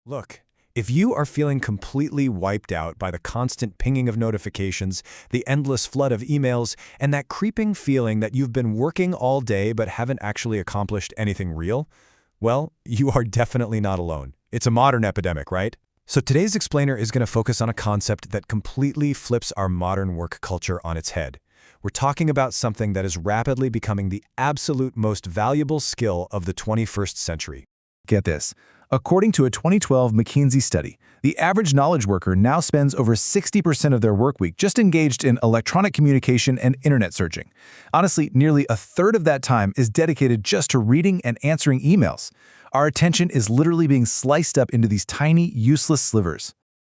Look, if you are feeling completely wiped out by the constant pinging of notifications, the endless flood of emails, and that creeping feeling that you've been working all day but haven't actually accomplished anything real, well, you are definitely not alone. It's a modern epidemic, right? So today's explainer is going to focus on a concept that completely flips our modern work culture on its head. We're talking about something that is rapidly becoming the absolute most valuable skill of the 21st century. Get this. According to a 2012 McKinsey study, the average knowledge worker now spends over 60% of their work week just engaged in electronic communication and internet searching. Honestly, nearly a third of that time is dedicated just to reading and answering emails. Our attention is literally being sliced up into these tiny, useless slivers.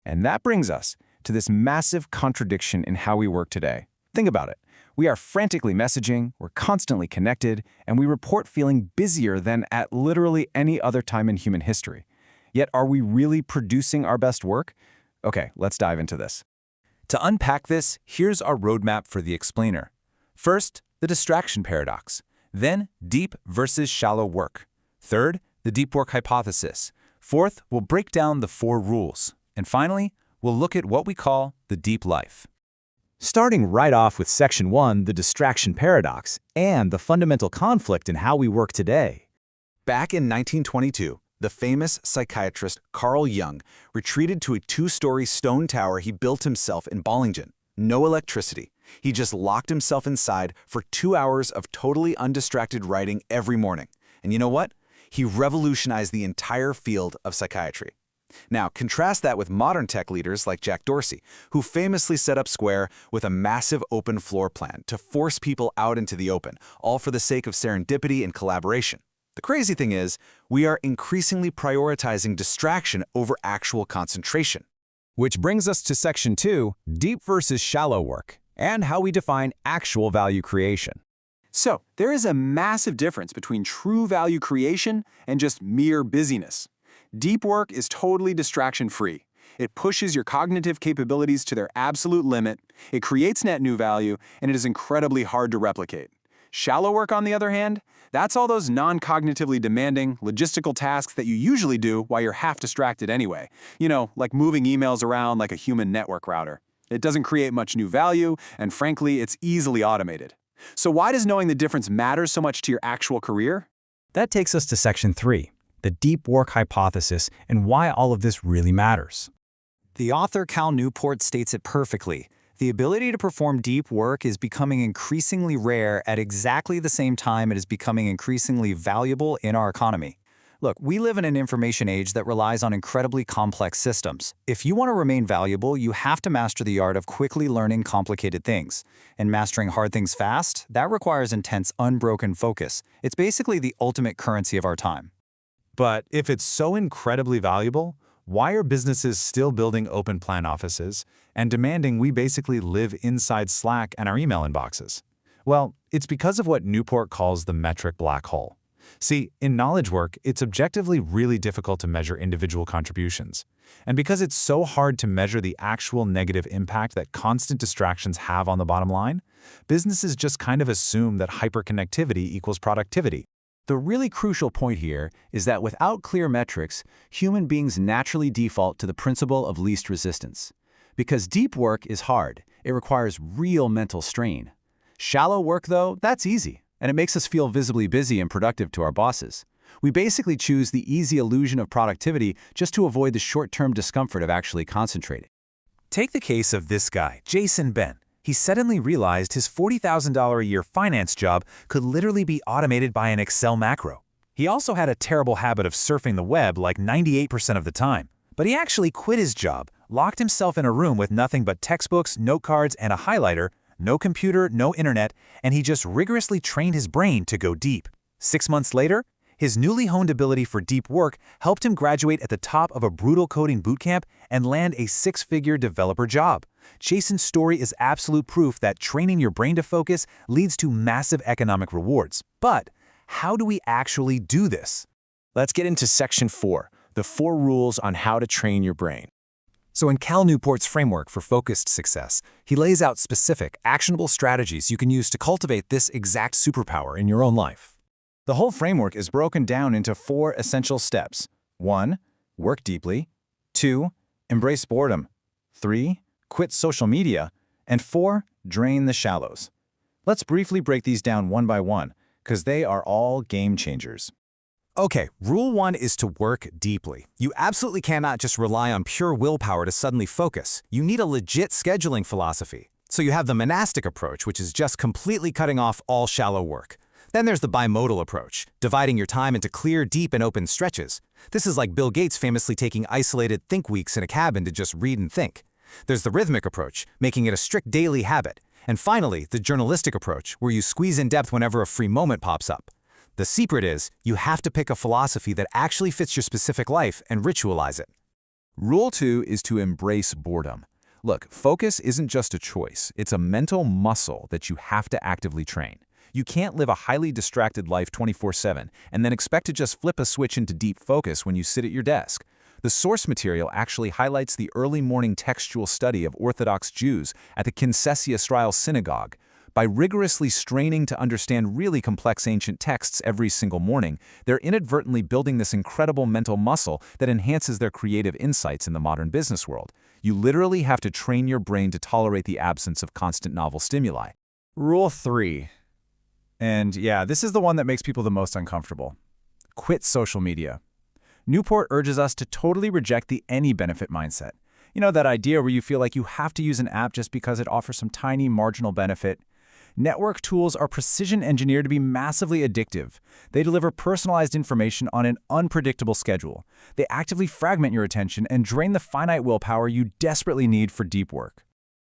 And that brings us to this massive contradiction in how we work today. Think about it. We are frantically messaging, we're constantly connected, and we report feeling busier than at literally any other time in human history. Yet are we really producing our best work? Okay, let's dive into this. To unpack this, here's our roadmap for the explainer. First, the distraction paradox. Then, deep versus shallow work. Third, the deep work hypothesis. Fourth, we'll break down the 4 rules. And finally, we'll look at what we call the deep life. Starting right off with Section 1, the distraction paradox, and the fundamental conflict in how we work today. Back in 1922, the famous psychiatrist Carl Jung retreated to a 2-story stone tower he built himself in Bollingen. No electricity. He just locked himself inside for 2 hours of totally undistracted writing every morning. And you know what? He revolutionized the entire field of psychiatry. Now, contrast that with modern tech leaders like Jack Dorsey, who famously set up Square with a massive open floor plan to force people out into the open, all for the sake of serendipity and collaboration. The crazy thing is, we are increasingly prioritizing distraction over actual concentration. Which brings us to Section 2, deep versus shallow work, and how we define actual value creation. So, there is a massive difference between true value creation and just mere busyness. Deep work is totally distraction-free. It pushes your cognitive capabilities to their absolute limit, it creates net new value, and it is incredibly hard to replicate. Shallow work, on the other hand, that's all those non-cognitively demanding, logistical tasks that you usually do while you're half distracted anyway. You know, like moving emails around like a human network router. It doesn't create much new value, and frankly, it's easily automated. So why does knowing the difference matter so much to your actual career? That takes us to Section 3, the deep work hypothesis, and why all of this really matters. The author Cal Newport states it perfectly. The ability to perform deep work is becoming increasingly rare at exactly the same time it is becoming increasingly valuable in our economy. Look, we live in an information age that relies on incredibly complex systems. If you want to remain valuable, you have to master the art of quickly learning complicated things. And mastering hard things fast, that requires intense, unbroken focus. It's basically the ultimate currency of our time. But if it's so incredibly valuable, why are businesses still building open plan offices and demanding we basically live inside Slack and our email inboxes? Well, it's because of what Newport calls the metric black hole. See, in knowledge work, it's objectively really difficult to measure individual contributions. And because it's so hard to measure the actual negative impact that constant distractions have on the bottom line, businesses just kind of assume that hyperconnectivity equals productivity. The really crucial point here is that without clear metrics, human beings naturally default to the principle of least resistance. Because deep work is hard, it requires real mental strain. Shallow work, though, that's easy, and it makes us feel visibly busy and productive to our bosses. We basically choose the easy illusion of productivity just to avoid the short-term discomfort of actually concentrating. Take the case of this guy, Jason Ben. He suddenly realized his $40,000 a year finance job could literally be automated by an Excel macro. He also had a terrible habit of surfing the web like 98% of the time. But he actually quit his job, locked himself in a room with nothing but textbooks, note cards, and a highlighter, no computer, no internet, and he just rigorously trained his brain to go deep. 6 months later, his newly honed ability for deep work helped him graduate at the top of a brutal coding bootcamp and land a 6-figure developer job. Jason's story is absolute proof that training your brain to focus leads to massive economic rewards. But how do we actually do this? Let's get into Section 4, the 4 rules on how to train your brain. So in Cal Newport's framework for focused success, he lays out specific, actionable strategies you can use to cultivate this exact superpower in your own life. The whole framework is broken down into 4 essential steps. 1. Work deeply. 2. Embrace boredom. 3. Quit social media. And 4. Drain the shallows. Let's briefly break these down one by one, because they are all game changers. Okay, rule 1 is to work deeply. You absolutely cannot just rely on pure willpower to suddenly focus. You need a legit scheduling philosophy. So you have the monastic approach, which is just completely cutting off all shallow work. Then there's the bimodal approach, dividing your time into clear, deep, and open stretches. This is like Bill Gates famously taking isolated think weeks in a cabin to just read and think. There's the rhythmic approach, making it a strict daily habit. And finally, the journalistic approach, where you squeeze in depth whenever a free moment pops up. The secret is, you have to pick a philosophy that actually fits your specific life and ritualize it. Rule 2 is to embrace boredom. Look, focus isn't just a choice. It's a mental muscle that you have to actively train. You can't live a highly distracted life 24/7 and then expect to just flip a switch into deep focus when you sit at your desk. The source material actually highlights the early morning textual study of Orthodox Jews at the Knesset synagogue. By rigorously straining to understand really complex ancient texts every single morning, they're inadvertently building this incredible mental muscle that enhances their creative insights in the modern business world. You literally have to train your brain to tolerate the absence of constant novel stimuli. Rule 3. And yeah, this is the one that makes people the most uncomfortable. Quit social media. Newport urges us to totally reject the any benefit mindset. You know, that idea where you feel like you have to use an app just because it offers some tiny marginal benefit. Network tools are precision engineered to be massively addictive. They deliver personalized information on an unpredictable schedule. They actively fragment your attention and drain the finite willpower you desperately need for deep work.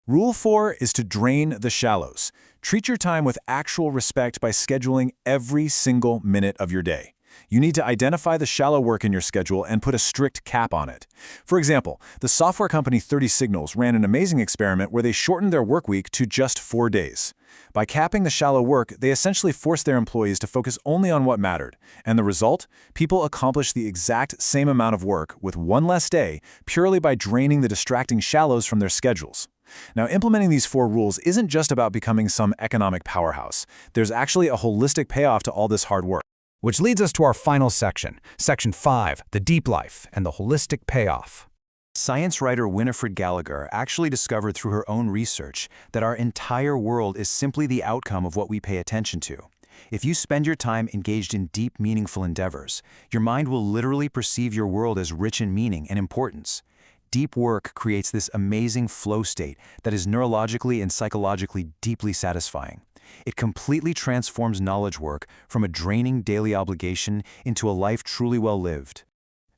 Rule 4 is to drain the shallows. Treat your time with actual respect by scheduling every single minute of your day. You need to identify the shallow work in your schedule and put a strict cap on it. For example, the software company 30 Signals ran an amazing experiment where they shortened their work week to just 4 days. By capping the shallow work, they essentially forced their employees to focus only on what mattered. And the result? People accomplished the exact same amount of work with one less day purely by draining the distracting shallows from their schedules. Now, implementing these 4 rules isn't just about becoming some economic powerhouse. There's actually a holistic payoff to all this hard work. Which leads us to our final section, Section 5, the deep life and the holistic payoff. Science writer Winifred Gallagher actually discovered through her own research that our entire world is simply the outcome of what we pay attention to. If you spend your time engaged in deep, meaningful endeavors, your mind will literally perceive your world as rich in meaning and importance. Deep work creates this amazing flow state that is neurologically and psychologically deeply satisfying. It completely transforms knowledge work from a draining daily obligation into a life truly well lived.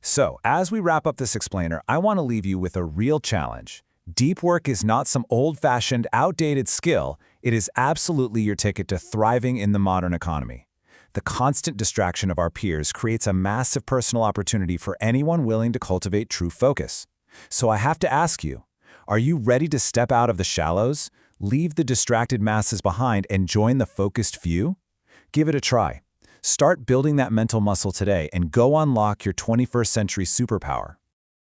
So, as we wrap up this explainer, I want to leave you with a real challenge. Deep work is not some old-fashioned, outdated skill. It is absolutely your ticket to thriving in the modern economy. The constant distraction of our peers creates a massive personal opportunity for anyone willing to cultivate true focus. So I have to ask you, are you ready to step out of the shallows, leave the distracted masses behind, and join the focused few? Give it a try. Start building that mental muscle today and go unlock your 21st century superpower.